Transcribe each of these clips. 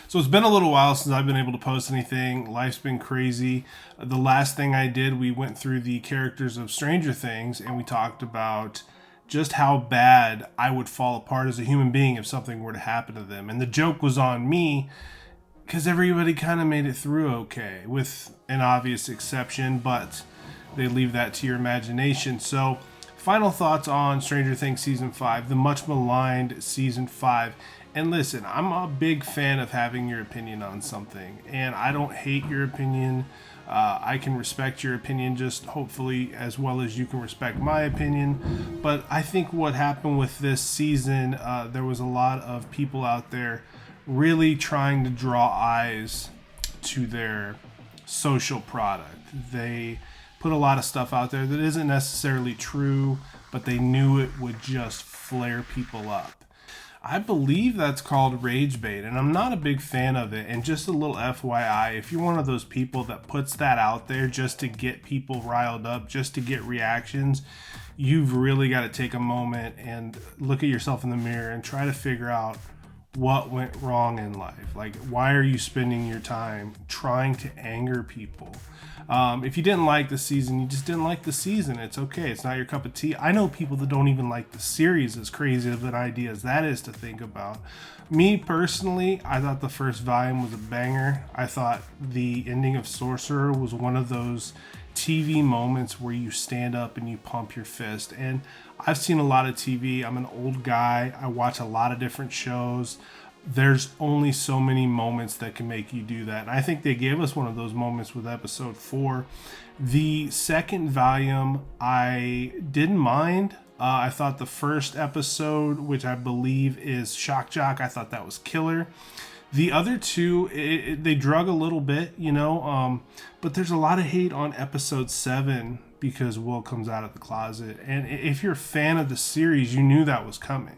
So it's been a little while since I've been able to post anything. Life's been crazy. The last thing I did, we went through the characters of Stranger Things and we talked about just how bad I would fall apart as a human being if something were to happen to them. And the joke was on me because everybody kind of made it through okay, with an obvious exception, but they leave that to your imagination. So, final thoughts on Stranger Things Season 5, the much maligned Season 5. And listen, I'm a big fan of having your opinion on something, and I don't hate your opinion. I can respect your opinion just hopefully as well as you can respect my opinion. But I think what happened with this season, there was a lot of people out there really trying to draw eyes to their social product. They put a lot of stuff out there that isn't necessarily true, but they knew it would just flare people up. I believe that's called rage bait, and I'm not a big fan of it. And just a little FYI, if you're one of those people that puts that out there just to get people riled up, just to get reactions, you've really got to take a moment and look at yourself in the mirror and try to figure out what went wrong in life. Like, why are you spending your time trying to anger people? If you didn't like the season, you just didn't like the season. It's okay. It's not your cup of tea. I know people that don't even like the series, as crazy of an idea as that is to think about. Me personally, I thought the first volume was a banger. I thought the ending of Sorcerer was one of those TV moments where you stand up and you pump your fist. And I've seen a lot of TV. I'm an old guy. I watch a lot of different shows. There's only so many moments that can make you do that. And I think they gave us one of those moments with episode 4. The second volume, I didn't mind. I thought the first episode, which I believe is Shock Jock, I thought that was killer. The other two, they drug a little bit, but there's a lot of hate on episode 7 because Will comes out of the closet. And if you're a fan of the series, you knew that was coming.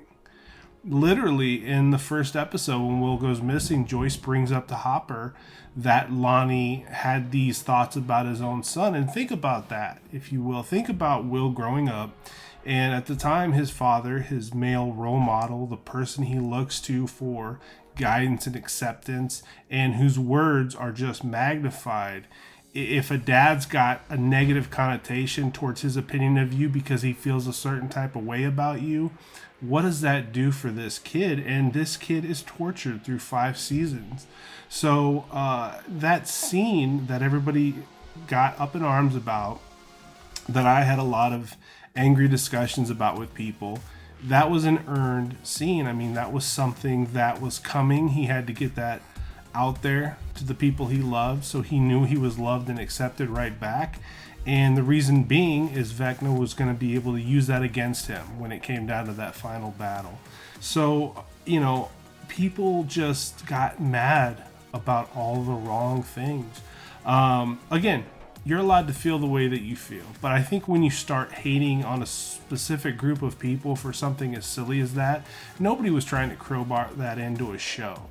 Literally in the first episode when Will goes missing, Joyce brings up to Hopper that Lonnie had these thoughts about his own son. And think about that, if you will. Think about Will growing up, and at the time his father, his male role model, the person he looks to for guidance and acceptance, and whose words are just magnified. If a dad's got a negative connotation towards his opinion of you because he feels a certain type of way about you, what does that do for this kid? And this kid is tortured through 5 seasons. So that scene that everybody got up in arms about, that I had a lot of angry discussions about with people, that was an earned scene. I mean, that was something that was coming. He had to get that out there to the people he loved, so he knew he was loved and accepted right back. And the reason being is Vecna was going to be able to use that against him when it came down to that final battle. So, people just got mad about all the wrong things. Again, you're allowed to feel the way that you feel, but I think when you start hating on a specific group of people for something as silly as that, nobody was trying to crowbar that into a show.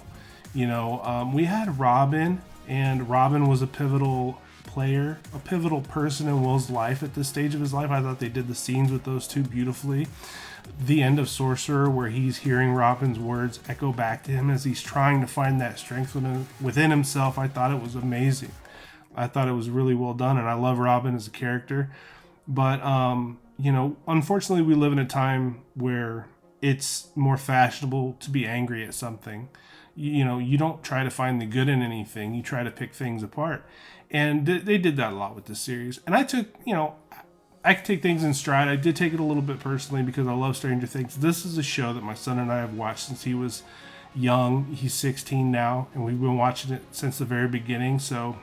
We had Robin, and Robin was a pivotal player, a pivotal person in Will's life at this stage of his life. I thought they did the scenes with those two beautifully. The end of Sorcerer, where he's hearing Robin's words echo back to him as he's trying to find that strength within himself, I thought it was amazing. I thought it was really well done, and I love Robin as a character. But, unfortunately we live in a time where it's more fashionable to be angry at something. You don't try to find the good in anything. You try to pick things apart. And they did that a lot with this series. And I took, I could take things in stride. I did take it a little bit personally because I love Stranger Things. This is a show that my son and I have watched since he was young. He's 16 now, and we've been watching it since the very beginning. So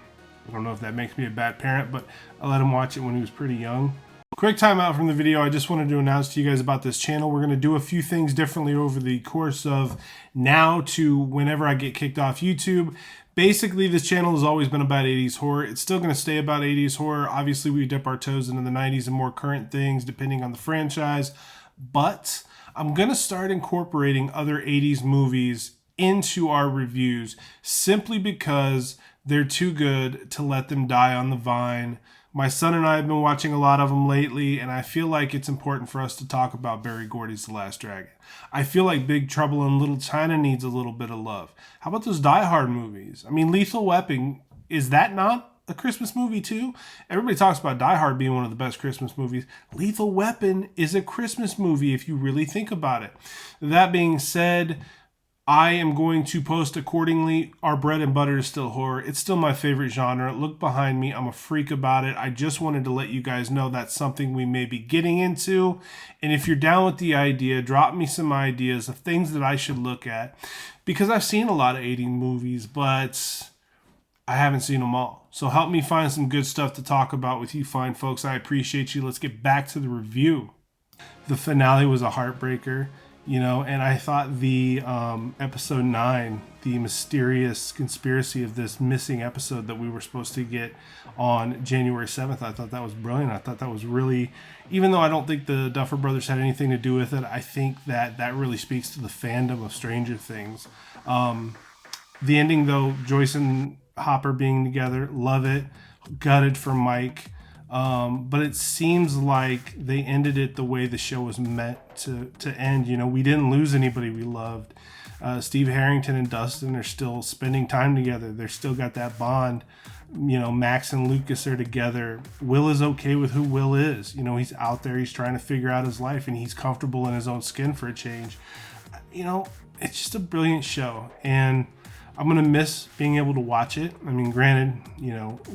I don't know if that makes me a bad parent, but I let him watch it when he was pretty young. Quick time out from the video. I just wanted to announce to you guys about this channel. We're going to do a few things differently over the course of now to whenever I get kicked off YouTube. Basically, this channel has always been about 80s horror. It's still going to stay about 80s horror. Obviously, we dip our toes into the 90s and more current things depending on the franchise. But I'm going to start incorporating other 80s movies into our reviews simply because they're too good to let them die on the vine. My son and I have been watching a lot of them lately, and I feel like it's important for us to talk about Barry Gordy's The Last Dragon. I feel like Big Trouble in Little China needs a little bit of love. How about those Die Hard movies? I mean, Lethal Weapon, is that not a Christmas movie too? Everybody talks about Die Hard being one of the best Christmas movies. Lethal Weapon is a Christmas movie if you really think about it. That being said, I am going to post accordingly. Our bread and butter is still horror. It's still my favorite genre. Look behind me. I'm a freak about it. I just wanted to let you guys know that's something we may be getting into. And if you're down with the idea, drop me some ideas of things that I should look at. Because I've seen a lot of 80s movies, but I haven't seen them all. So help me find some good stuff to talk about with you fine folks. I appreciate you. Let's get back to the review. The finale was a heartbreaker. And I thought the episode 9, the mysterious conspiracy of this missing episode that we were supposed to get on January 7th, I thought that was brilliant. I thought that was really, even though I don't think the Duffer Brothers had anything to do with it, I think that really speaks to the fandom of Stranger Things. The ending, though, Joyce and Hopper being together, love it. Gutted for Mike. But it seems like they ended it the way the show was meant to end. We didn't lose anybody we loved. Steve Harrington and Dustin are still spending time together. They're still got that bond. Max and Lucas are together. Will is okay with who Will is. He's out there. He's trying to figure out his life, and he's comfortable in his own skin for a change. It's just a brilliant show, and I'm going to miss being able to watch it. I mean, granted,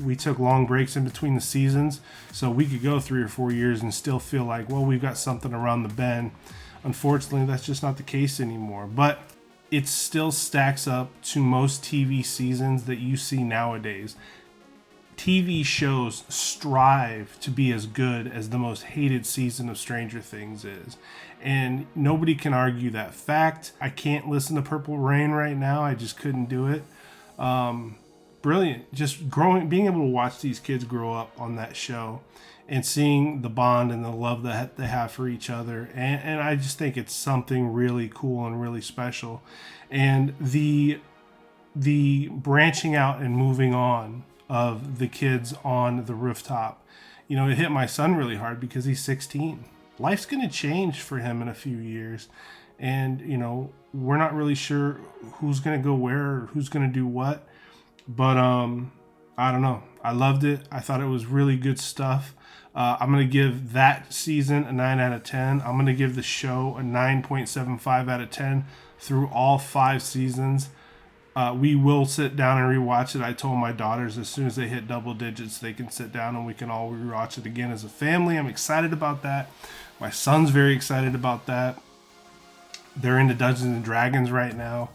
we took long breaks in between the seasons, so we could go 3 or 4 years and still feel like, well, we've got something around the bend. Unfortunately, that's just not the case anymore. But it still stacks up to most TV seasons that you see nowadays. TV shows strive to be as good as the most hated season of Stranger Things is. And nobody can argue that fact. I can't listen to Purple Rain right now. I just couldn't do it. Brilliant. Just being able to watch these kids grow up on that show and seeing the bond and the love that they have for each other. And I just think it's something really cool and really special. And the branching out and moving on of the kids on the rooftop, it hit my son really hard because he's 16. Life's going to change for him in a few years. And, we're not really sure who's going to go where or who's going to do what. But I don't know. I loved it. I thought it was really good stuff. I'm going to give that season a 9 out of 10. I'm going to give the show a 9.75 out of 10 through all 5 seasons. We will sit down and rewatch it. I told my daughters as soon as they hit double digits, they can sit down and we can all rewatch it again as a family. I'm excited about that. My son's very excited about that. They're into Dungeons and Dragons right now.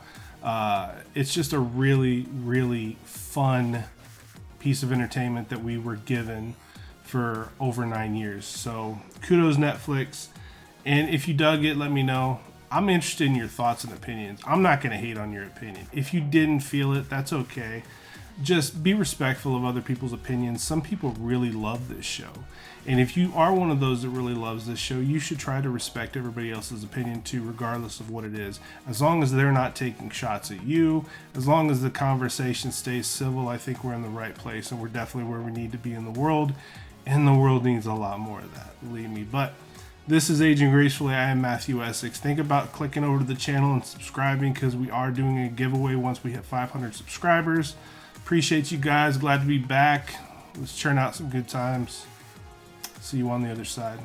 It's just a really, really fun piece of entertainment that we were given for over 9 years. So kudos Netflix. And if you dug it, let me know. I'm interested in your thoughts and opinions. I'm not going to hate on your opinion. If you didn't feel it, that's okay. Just be respectful of other people's opinions. Some people really love this show. And if you are one of those that really loves this show, you should try to respect everybody else's opinion too, regardless of what it is. As long as they're not taking shots at you, as long as the conversation stays civil, I think we're in the right place and we're definitely where we need to be in the world. And the world needs a lot more of that, believe me. But this is Aging Gracefully. I am Matthew Essex. Think about clicking over to the channel and subscribing because we are doing a giveaway once we hit 500 subscribers. Appreciate you guys. Glad to be back. Let's churn out some good times. See you on the other side.